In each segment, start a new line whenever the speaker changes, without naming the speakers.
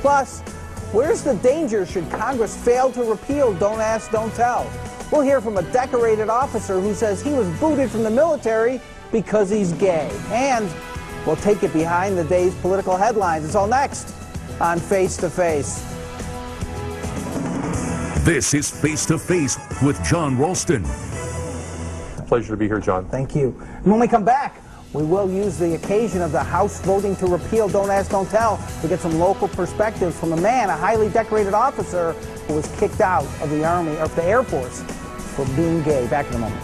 Plus, where's the danger should Congress fail to repeal Don't Ask, Don't Tell? We'll hear from a decorated officer who says he was booted from the military because he's gay. And we'll take it behind the day's political headlines. It's all next on Face to Face.
This is Face to Face with John Ralston.
Pleasure to be here, John.
Thank you. And when we come back, we will use the occasion of the House voting to repeal Don't Ask, Don't Tell to get some local perspectives from a man, a highly decorated officer who was kicked out of the Army, or the Air Force, for being gay. Back in a moment.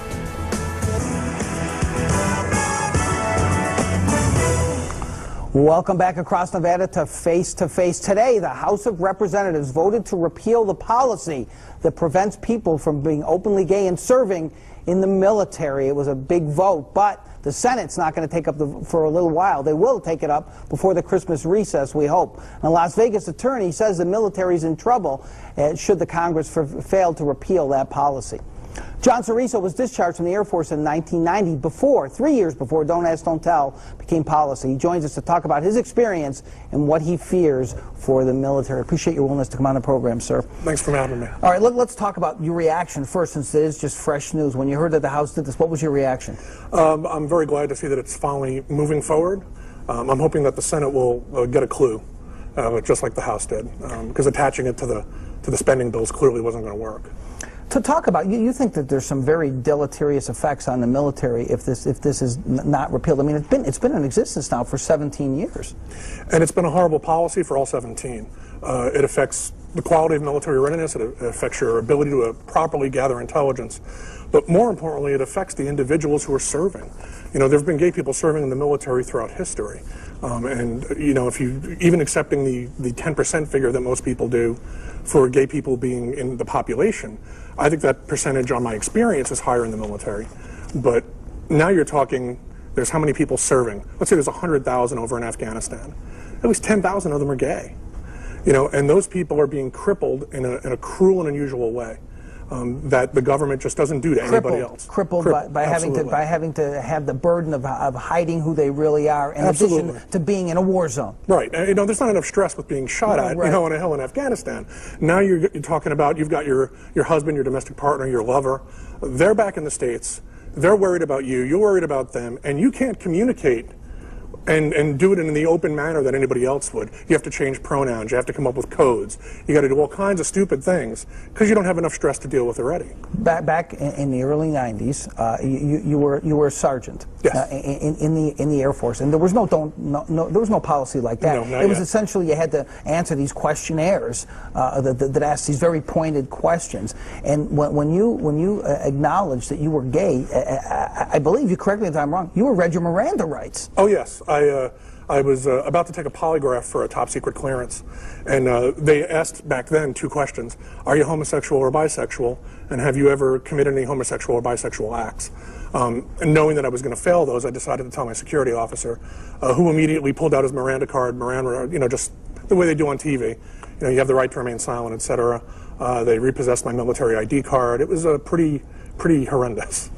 Welcome back across Nevada to Face to Face. Today, the House of Representatives voted to repeal the policy that prevents people from being openly gay and serving in the military. It was a big vote, but the Senate's not going to take up for a little while. They will take it up before the Christmas recess, we hope. A Las Vegas attorney says the military's in trouble should the Congress fail to repeal that policy. John Cereso was discharged from the Air Force in 1990, 3 years before Don't Ask, Don't Tell became policy. He joins us to talk about his experience and what he fears for the military. Appreciate your willingness to come on the program, sir.
Thanks for having me.
All right, let's talk about your reaction first, since it is just fresh news. When you heard that the House did this, what was your reaction?
I'm very glad to see that it's finally moving forward. I'm hoping that the Senate will get a clue, just like the House did, because attaching it to the spending bills clearly wasn't going to work.
To talk about, you think that there's some very deleterious effects on the military if this is not repealed. I mean, it's been in existence now for 17 years.
And it's been a horrible policy for all 17. It affects the quality of military readiness. It affects your ability to properly gather intelligence. But more importantly, it affects the individuals who are serving. You know, there have been gay people serving in the military throughout history. And, you know, if you, even accepting the 10% figure that most people do for gay people being in the population, I think that percentage on my experience is higher in the military. But now you're talking, there's how many people serving. Let's say there's 100,000 over in Afghanistan. At least 10,000 of them are gay. You know, and those people are being crippled in a cruel and unusual way. That the government just doesn't do to anybody else.
Crippled by having to have the burden of hiding who they really are, in addition to being in a war zone.
Right. And, you know, there's not enough stress with being shot at, you know, on a hill in Afghanistan. Now you're talking about, you've got your husband, your domestic partner, your lover. They're back in the States. They're worried about you. You're worried about them. And you can't communicate and do it in the open manner that anybody else would. You have to change pronouns. You have to come up with codes. You got to do all kinds of stupid things because you don't have enough stress to deal with already.
Back in the early 90s, you were a sergeant.
Yes.
In the Air Force, and there was no policy like that.
No,
it was essentially you had to answer these questionnaires that asked these very pointed questions. And when you acknowledged that you were gay, I believe, you correct me if I'm wrong, you read your Miranda rights.
Oh yes, I was about to take a polygraph for a top secret clearance, and they asked back then 2 questions: are you homosexual or bisexual, and have you ever committed any homosexual or bisexual acts? And knowing that I was going to fail those, I decided to tell my security officer, who immediately pulled out his Miranda card. Miranda, you know, just the way they do on TV. You know, you have the right to remain silent, etc. They repossessed my military ID card. It was pretty horrendous.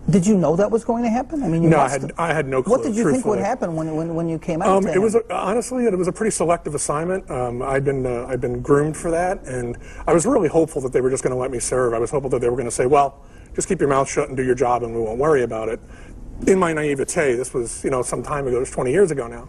Did you know that was going to happen? I mean,
no, I had no clue.
What did you think would happen when you came out?
It was honestly, it was a pretty selective assignment. I'd been groomed for that, and I was really hopeful that they were just going to let me serve. I was hopeful that they were going to say, "Well, just keep your mouth shut and do your job, and we won't worry about it." In my naivete, this was, you know, some time ago. It was 20 years ago now.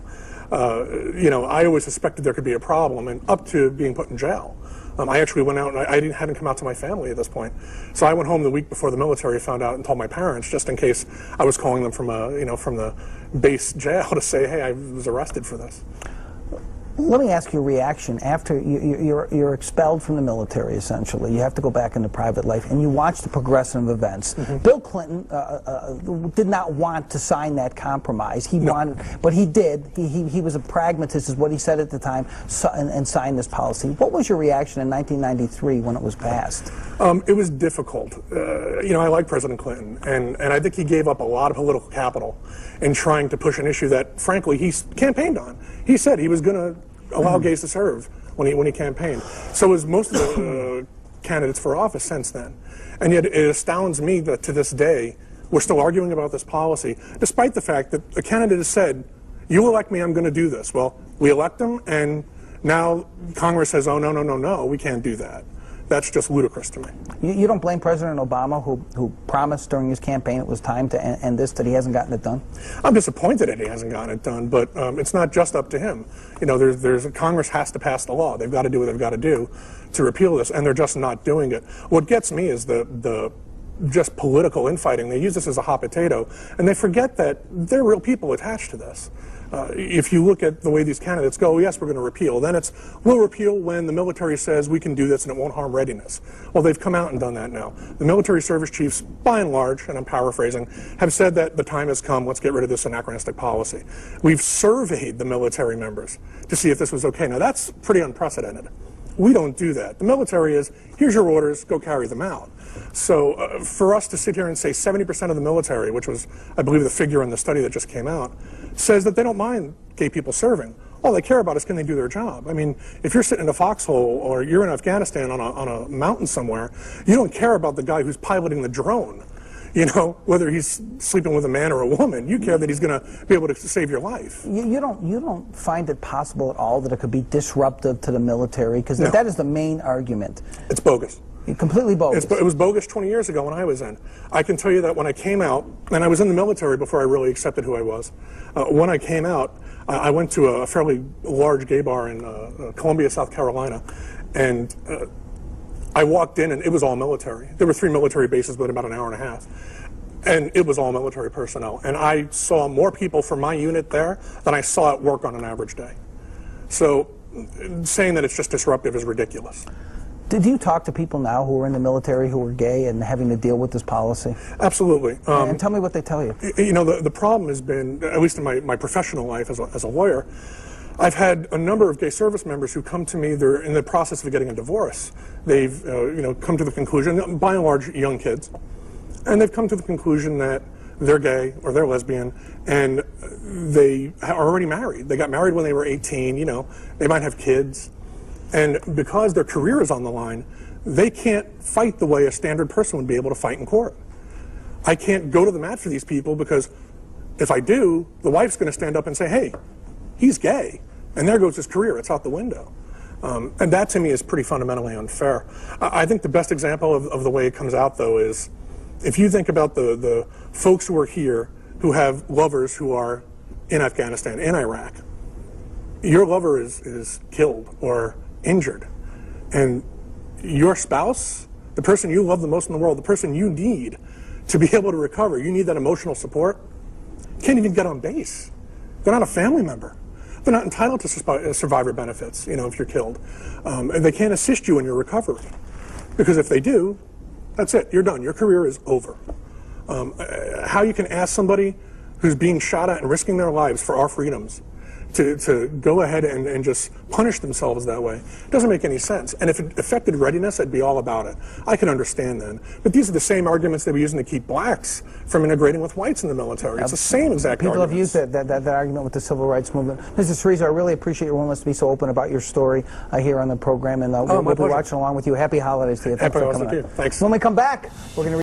You know, I always suspected there could be a problem, and up to being put in jail. I actually went out, and I hadn't come out to my family at this point. So I went home the week before the military found out and told my parents, just in case I was calling them from the base jail to say, hey, I was arrested for this.
Let me ask your reaction after you're expelled from the military, essentially. You have to go back into private life, and you watch the progression of events. Mm-hmm. Bill Clinton did not want to sign that compromise. He wanted, but he did. He was a pragmatist, is what he said at the time, and signed this policy. What was your reaction in 1993 when it was passed?
It was difficult. You know, I like President Clinton, and I think he gave up a lot of political capital in trying to push an issue that, frankly, he campaigned on. He said he was going to allow gays to serve when he campaigned. So as most of the candidates for office since then. And yet it astounds me that to this day we're still arguing about this policy, despite the fact that a candidate has said, you elect me, I'm going to do this. Well, we elect him, and Now Congress says, oh, no, we can't do that. That's just ludicrous to me.
You don't blame President Obama, who promised during his campaign it was time to end this, that he hasn't gotten it done?
I'm disappointed that he hasn't gotten it done, but it's not just up to him. You know, Congress has to pass the law. They've got to do what they've got to do to repeal this, and they're just not doing it. What gets me is the just political infighting. They use this as a hot potato, and they forget that there are real people attached to this. If you look at the way these candidates go, yes, we're going to repeal. Then it's, we'll repeal when the military says we can do this and it won't harm readiness. Well, they've come out and done that now. The military service chiefs, by and large, and I'm paraphrasing, have said that the time has come, let's get rid of this anachronistic policy. We've surveyed the military members to see if this was okay. Now, that's pretty unprecedented. We don't do that. The military is, here's your orders, go carry them out. So for us to sit here and say 70% of the military, which was, I believe, the figure in the study that just came out, says that they don't mind gay people serving. All they care about is can they do their job. I mean, if you're sitting in a foxhole or you're in Afghanistan on a mountain somewhere, you don't care about the guy who's piloting the drone, you know, whether he's sleeping with a man or a woman. You care that he's going to be able to save your life.
You don't find it possible at all that it could be disruptive to the military? Because
No.
that is the main argument.
It's bogus.
Completely bogus.
It was bogus 20 years ago when I was in. I can tell you that when I came out, and I was in the military before I really accepted who I was, when I came out, I went to a fairly large gay bar in Columbia, South Carolina, and I walked in and it was all military. There were 3 military bases within about an hour and a half. And it was all military personnel. And I saw more people from my unit there than I saw at work on an average day. So saying that it's just disruptive is ridiculous.
Did you talk to people now who are in the military who are gay and having to deal with this policy?
Absolutely.
And tell me what they tell you.
You know, the problem has been, at least in my professional life as a lawyer, I've had a number of gay service members who come to me, they're in the process of getting a divorce. They've you know, come to the conclusion, by and large young kids, and they've come to the conclusion that they're gay or they're lesbian, and they are already married. They got married when they were 18, you know, they might have kids. And because their career is on the line, they can't fight the way a standard person would be able to fight in court. I can't go to the mat for these people because if I do, the wife's going to stand up and say, hey, he's gay. And there goes his career. It's out the window. And that to me is pretty fundamentally unfair. I think the best example of the way it comes out, though, is if you think about the folks who are here who have lovers who are in Afghanistan, in Iraq, your lover is killed or injured, and your spouse, the person you love the most in the world, the person you need to be able to recover, you need that emotional support, can't even get on base. They're not a family member. They're not entitled to survivor benefits, you know, if you're killed. And they can't assist you in your recovery. Because if they do, that's it, you're done. Your career is over. How you can ask somebody who's being shot at and risking their lives for our freedoms to go ahead and just punish themselves that way doesn't make any sense. And if it affected readiness, I'd be all about it. I can understand then. But these are the same arguments they were using to keep blacks from integrating with whites in the military. It's the same exact
People
arguments.
have used that argument with the civil rights movement. Mr. Cereso, I really appreciate your willingness to be so open about your story here on the program, and we'll be
pleasure.
watching along with you. Happy holidays to you. Thanks
Happy
for
holidays
coming
to
on.
you. Thanks.
When we come back, we're going to